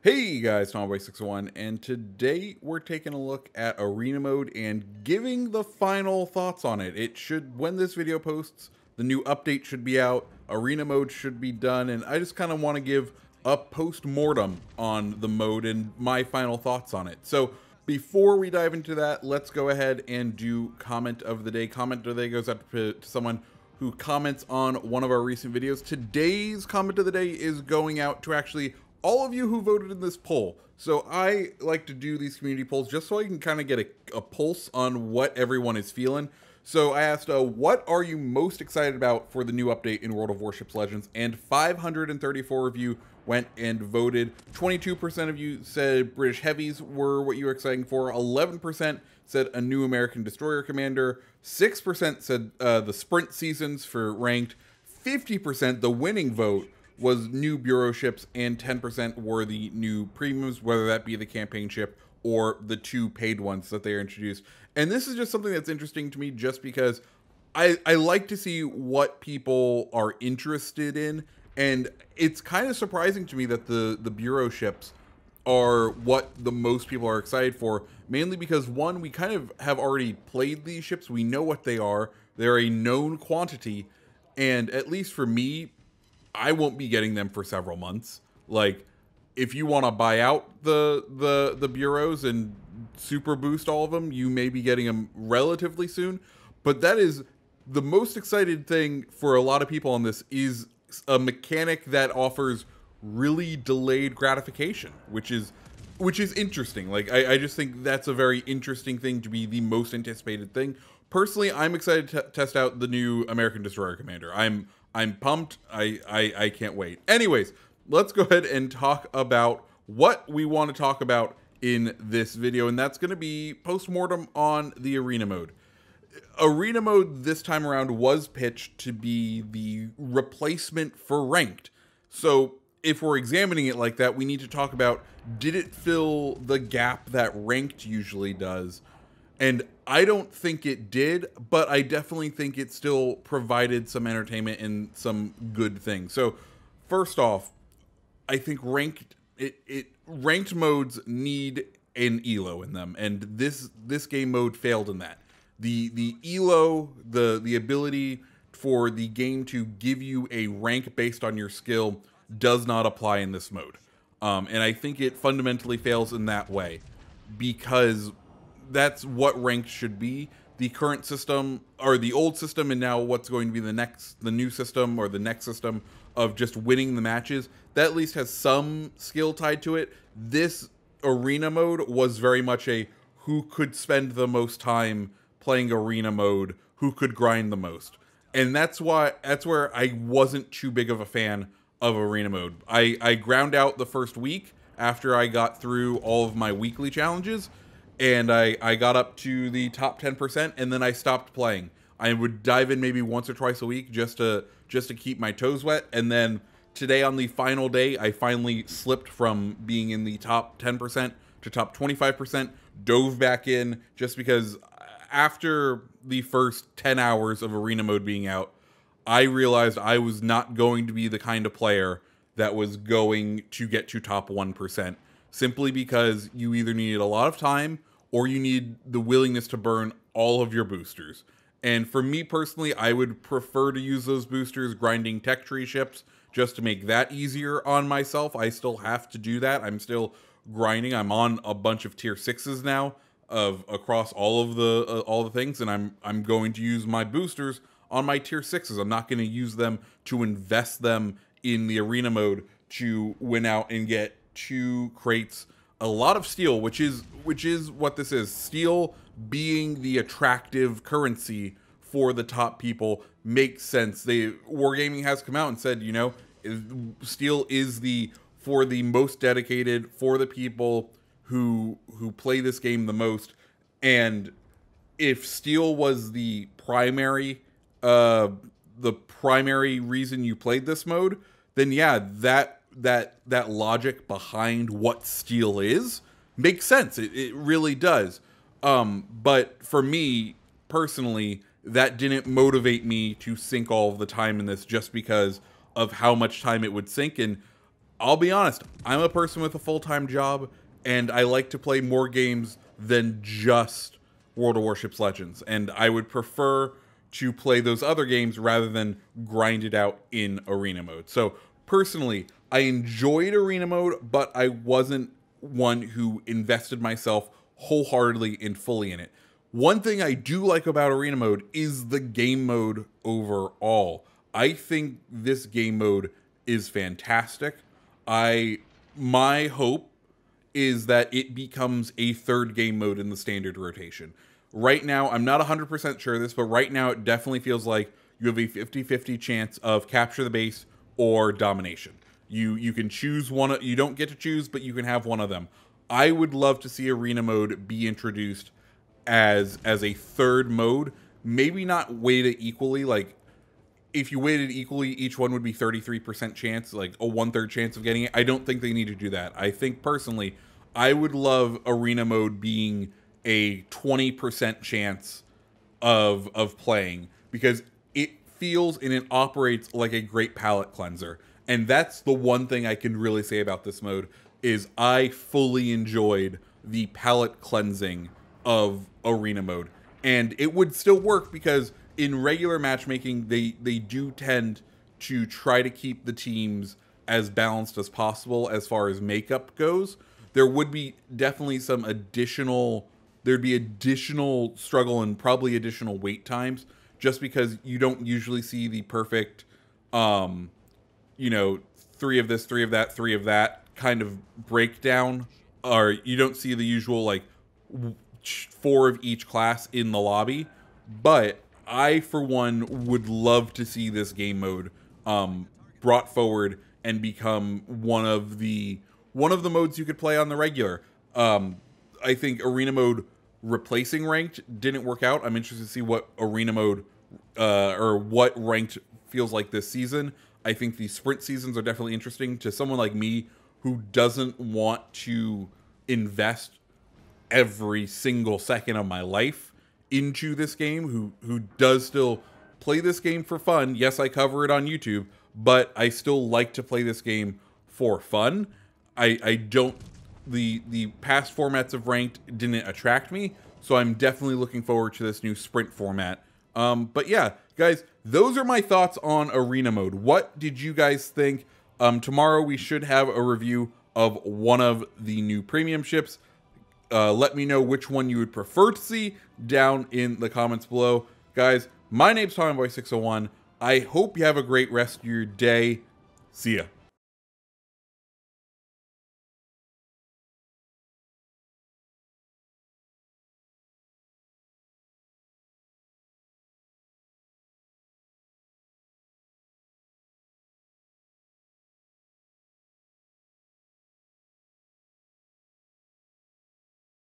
Hey guys, Tomboy601, and today we're taking a look at Arena Mode and giving the final thoughts on it. When this video posts, the new update should be out, Arena Mode should be done, and I just kind of want to give a post-mortem on the mode and my final thoughts on it. So before we dive into that, let's go ahead and do Comment of the Day. Comment of the Day goes out to someone who comments on one of our recent videos. Today's Comment of the Day is going out to actually all of you who voted in this poll. So I like to do these community polls just so I can kind of get a pulse on what everyone is feeling. So I asked, what are you most excited about for the new update in World of Warships Legends? And 534 of you went and voted. 22% of you said British heavies were what you were excited for. 11% said a new American destroyer commander. 6% said the sprint seasons for ranked. 50%, the winning vote, was new bureau ships, and 10% were the new premiums, whether that be the campaign ship or the two paid ones that they introduced. And this is just something that's interesting to me just because I like to see what people are interested in, and it's kind of surprising to me that the bureau ships are what the most people are excited for, mainly because, one, we kind of have already played these ships. We know what they are. They're a known quantity, and at least for me, I won't be getting them for several months. Like, if you want to buy out the bureaus and super boost all of them, you may be getting them relatively soon. But that is the most excited thing for a lot of people on this, is a mechanic that offers really delayed gratification, which is interesting. Like, I just think that's a very interesting thing to be the most anticipated thing. Personally, I'm excited to test out the new American Destroyer Commander. I'm pumped. I can't wait. Anyways, let's go ahead and talk about what we want to talk about in this video, and that's going to be post-mortem on the Arena Mode. Arena Mode this time around was pitched to be the replacement for Ranked. So if we're examining it like that, we need to talk about, did it fill the gap that Ranked usually does? And I don't think it did, but I definitely think it still provided some entertainment and some good things. So first off, I think ranked modes need an elo in them, and this game mode failed in that. The elo, the ability for the game to give you a rank based on your skill, does not apply in this mode. And I think it fundamentally fails in that way, because that's what ranked should be. The current system, or the old system, and now what's going to be the new system, or the next system of just winning the matches, that at least has some skill tied to it. This arena mode was very much a who could spend the most time playing arena mode, who could grind the most. And that's where I wasn't too big of a fan of arena mode. I ground out the first week after I got through all of my weekly challenges, and I got up to the top 10%, and then I stopped playing. I would dive in maybe once or twice a week just to keep my toes wet, and then today, on the final day, I finally slipped from being in the top 10% to top 25%, dove back in, just because after the first 10 hours of arena mode being out, I realized I was not going to be the kind of player that was going to get to top 1%, simply because you either needed a lot of time or you need the willingness to burn all of your boosters. And for me personally, I would prefer to use those boosters grinding tech tree ships just to make that easier on myself. I still have to do that. I'm still grinding. I'm on a bunch of tier 6s now across all of the things, and I'm going to use my boosters on my tier 6s. I'm not going to use them to invest them in the arena mode to win out and get 2 crates, a lot of steel, which is what this is. Steel being the attractive currency for the top people makes sense. Wargaming has come out and said, you know, steel is for the most dedicated, for the people who play this game the most. And if steel was the primary reason you played this mode, then yeah, that logic behind what steel is makes sense. It really does. But for me personally, that didn't motivate me to sink all of the time in this, just because of how much time it would sink. And I'll be honest, I'm a person with a full-time job, and I like to play more games than just World of Warships Legends, and I would prefer to play those other games rather than grind it out in arena mode. So personally, I enjoyed arena mode, but I wasn't one who invested myself wholeheartedly and fully in it. One thing I do like about arena mode is the game mode overall. I think this game mode is fantastic. My hope is that it becomes a third game mode in the standard rotation. Right now, I'm not 100% sure of this, but right now it definitely feels like you have a 50-50 chance of capture the base or domination. You can choose one. You don't get to choose, but you can have one of them. I would love to see arena mode be introduced as a third mode. Maybe not weighted equally. Like if you weighted equally, each one would be 33% chance, like a 1/3 chance of getting it. I don't think they need to do that. I think personally, I would love arena mode being a 20% chance of playing, because it feels and it operates like a great palate cleanser. And that's the one thing I can really say about this mode is I fully enjoyed the palate cleansing of arena mode. And it would still work because in regular matchmaking, they do tend to try to keep the teams as balanced as possible as far as makeup goes. There would be definitely some there'd be additional struggle and probably additional wait times, just because you don't usually see the perfect, you know, 3 of this, 3 of that, 3 of that kind of breakdown, or you don't see the usual like 4 of each class in the lobby. But I, for one, would love to see this game mode brought forward and become one of the modes you could play on the regular. I think arena mode replacing ranked didn't work out. I'm interested to see what arena mode or what ranked feels like this season. I think the sprint seasons are definitely interesting to someone like me who doesn't want to invest every single second of my life into this game, who does still play this game for fun. Yes, I cover it on YouTube, but I still like to play this game for fun. I don't, the past formats of ranked didn't attract me, so I'm definitely looking forward to this new sprint format. But yeah, guys, those are my thoughts on arena mode. What did you guys think? Tomorrow we should have a review of one of the new premium ships. Let me know which one you would prefer to see down in the comments below. Guys, my name's Tomboy601. I hope you have a great rest of your day. See ya.